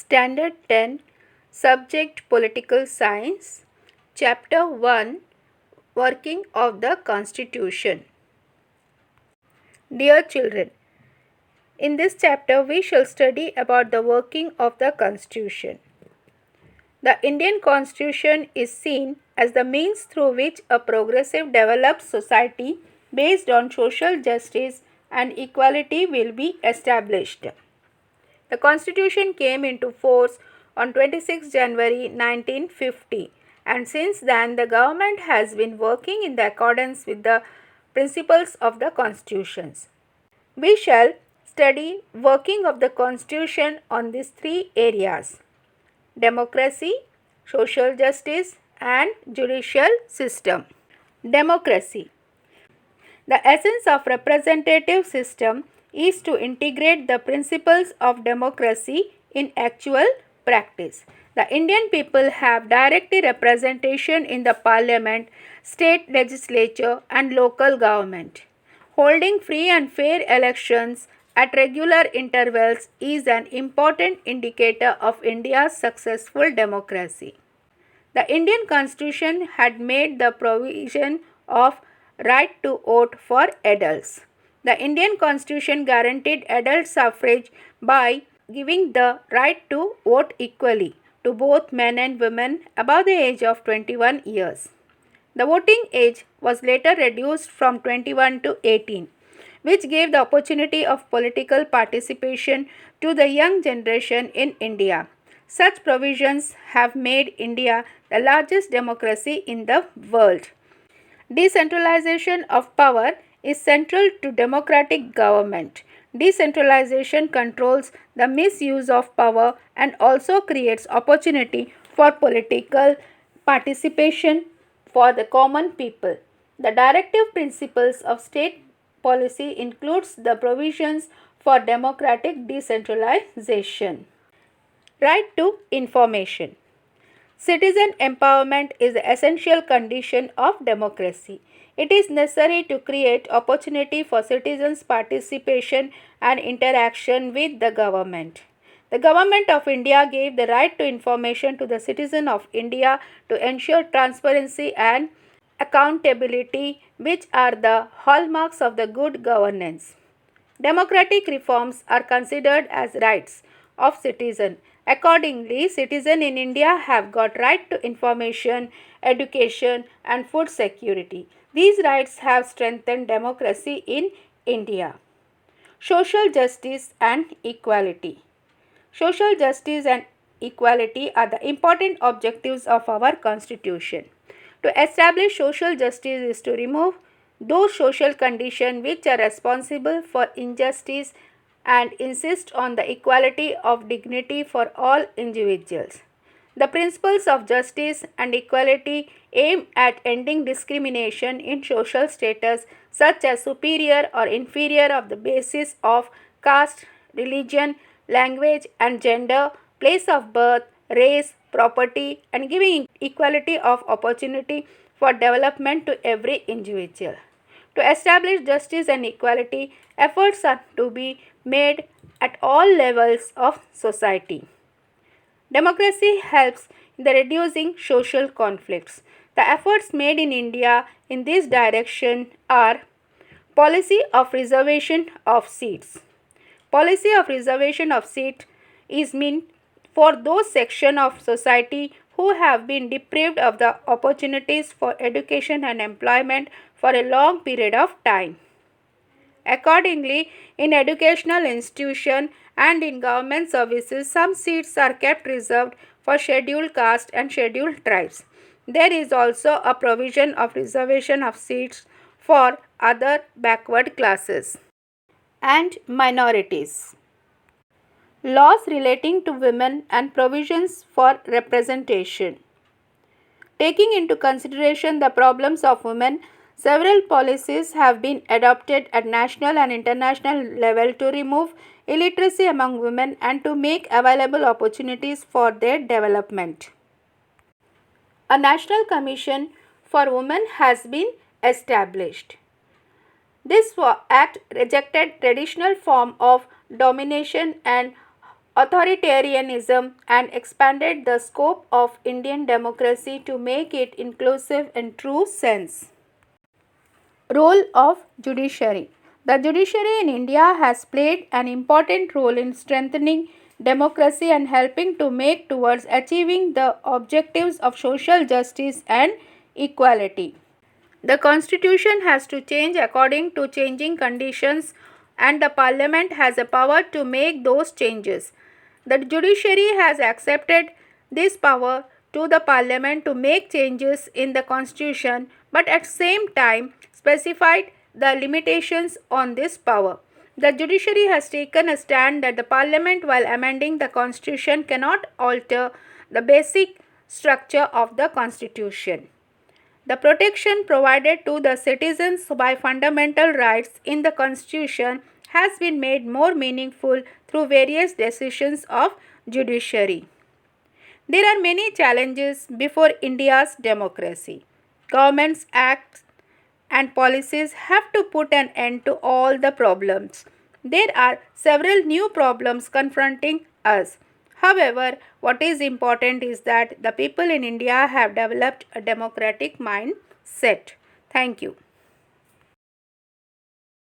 Standard 10, Subject Political Science, Chapter 1, Working of the Constitution. Dear children, in this chapter we shall study about the working of the Constitution. The Indian Constitution is seen as the means through which a progressive developed society based on social justice and equality will be established. The Constitution came into force on 26 January 1950, and since then the government has been working in accordance with the principles of the Constitutions. We shall study working of the Constitution on these three areas: democracy, social justice, and judicial system. Democracy. The essence of representative system is to integrate the principles of democracy in actual practice. The Indian people have direct representation in the parliament, state legislature and local government. Holding free and fair elections at regular intervals is an important indicator of India's successful democracy. The Indian Constitution had made the provision of right to vote for adults. The Indian Constitution guaranteed adult suffrage by giving the right to vote equally to both men and women above the age of 21 years. The voting age was later reduced from 21 to 18, which gave the opportunity of political participation to the young generation in India. Such provisions have made India the largest democracy in the world. Decentralization of power is central to democratic government. Decentralization controls the misuse of power and also creates opportunity for political participation for the common people. The directive principles of state policy includes the provisions for democratic decentralization. Right to information. Citizen empowerment is the essential condition of democracy. It is necessary to create opportunity for citizens' participation and interaction with the government. The Government of India gave the right to information to the citizen of India to ensure transparency and accountability, which are the hallmarks of the good governance. Democratic reforms are considered as rights of citizen. Accordingly, citizens in India have got right to information, education and food security. These rights have strengthened democracy in India. Social justice and equality. Social justice and equality are the important objectives of our Constitution. To establish social justice is to remove those social conditions which are responsible for injustice and insist on the equality of dignity for all individuals. The principles of justice and equality aim at ending discrimination in social status such as superior or inferior on the basis of caste, religion, language and gender, place of birth, race, property and giving equality of opportunity for development to every individual. To establish justice and equality, efforts are to be made at all levels of society. Democracy helps in the reducing social conflicts. The efforts made in India in this direction are: policy of reservation of seats. Policy of reservation of seats is meant for those sections of society who have been deprived of the opportunities for education and employment for a long period of time. Accordingly, in educational institutions and in government services, some seats are kept reserved for scheduled caste and scheduled tribes. There is also a provision of reservation of seats for other backward classes and minorities. Laws relating to women and provisions for representation. Taking into consideration the problems of women, several policies have been adopted at national and international level to remove illiteracy among women and to make available opportunities for their development. A National Commission for Women has been established. This act rejected traditional form of domination and authoritarianism and expanded the scope of Indian democracy to make it inclusive in true sense. Role of Judiciary. The judiciary in India has played an important role in strengthening democracy and helping to make towards achieving the objectives of social justice and equality. The constitution has to change according to changing conditions and the parliament has a power to make those changes. The judiciary has accepted this power to the parliament to make changes in the constitution but at same time specified the limitations on this power. The judiciary has taken a stand that the parliament while amending the constitution cannot alter the basic structure of the constitution. The protection provided to the citizens by fundamental rights in the Constitution has been made more meaningful through various decisions of judiciary. There are many challenges before India's democracy. Governments, acts and policies have to put an end to all the problems. There are several new problems confronting us. However, what is important is that the people in India have developed a democratic mindset. Thank you.